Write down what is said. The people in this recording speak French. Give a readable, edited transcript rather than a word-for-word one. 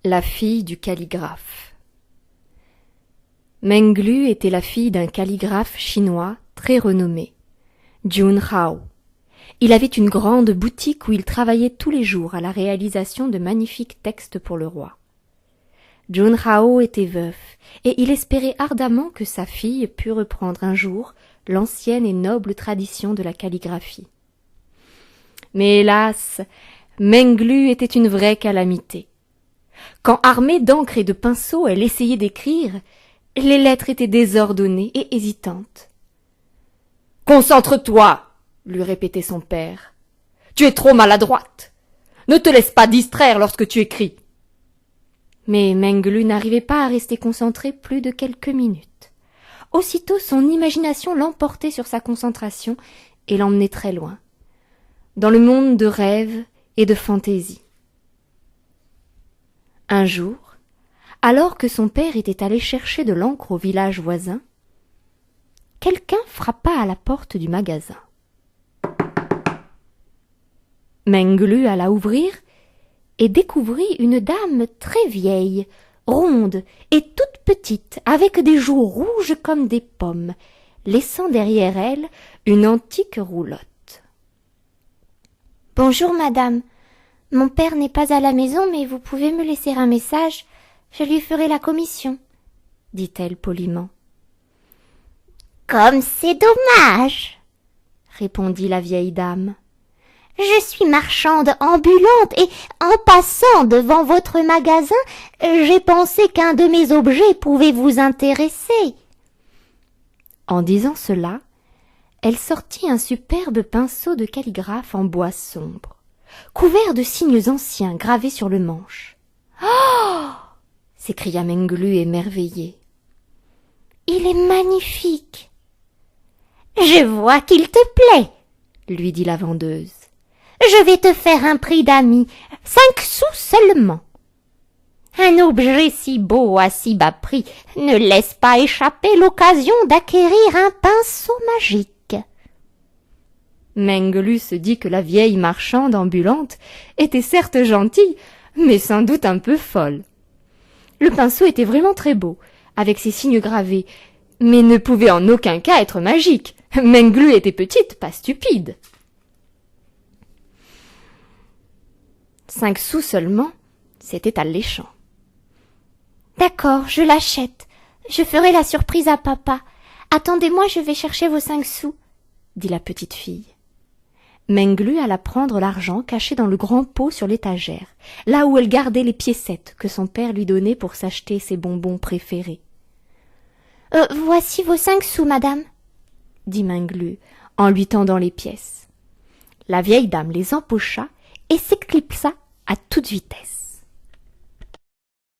La fille du calligraphe. Menglu était la fille d'un calligraphe chinois très renommé, Jun Hao. Il avait une grande boutique où il travaillait tous les jours à la réalisation de magnifiques textes pour le roi. Jun Hao était veuf et il espérait ardemment que sa fille pût reprendre un jour l'ancienne et noble tradition de la calligraphie. Mais hélas, Menglu était une vraie calamité. Quand armée d'encre et de pinceau, elle essayait d'écrire, les lettres étaient désordonnées et hésitantes. « Concentre-toi !» lui répétait son père. « Tu es trop maladroite. Ne te laisse pas distraire lorsque tu écris. » Mais Menglu n'arrivait pas à rester concentrée plus de quelques minutes. Aussitôt son imagination l'emportait sur sa concentration et l'emmenait très loin, dans le monde de rêves et de fantaisie. Un jour, alors que son père était allé chercher de l'encre au village voisin, quelqu'un frappa à la porte du magasin. Menglu alla ouvrir et découvrit une dame très vieille, ronde et toute petite, avec des joues rouges comme des pommes, laissant derrière elle une antique roulotte. « Bonjour, madame. Mon père n'est pas à la maison, mais vous pouvez me laisser un message. Je lui ferai la commission, » dit-elle poliment. « Comme c'est dommage, » répondit la vieille dame. « Je suis marchande ambulante et, en passant devant votre magasin, j'ai pensé qu'un de mes objets pouvait vous intéresser. » En disant cela, elle sortit un superbe pinceau de calligraphe en bois sombre, couvert de signes anciens gravés sur le manche. « Oh !» s'écria Menglu émerveillée. « Il est magnifique !»« Je vois qu'il te plaît, » lui dit la vendeuse. « Je vais te faire un prix d'amis, 5 sous seulement. Un objet si beau à si bas prix ne laisse pas échapper l'occasion d'acquérir un pinceau magique. » Menglu se dit que la vieille marchande ambulante était certes gentille, mais sans doute un peu folle. Le pinceau était vraiment très beau, avec ses signes gravés, mais ne pouvait en aucun cas être magique. Menglu était petite, pas stupide. 5 sous seulement, c'était alléchant. « D'accord, je l'achète. Je ferai la surprise à papa. Attendez-moi, je vais chercher vos 5 sous, » dit la petite fille. Menglu alla prendre l'argent caché dans le grand pot sur l'étagère, là où elle gardait les piécettes que son père lui donnait pour s'acheter ses bonbons préférés. « Voici vos 5 sous, madame, » dit Menglu en lui tendant les pièces. La vieille dame les empocha et s'éclipsa à toute vitesse.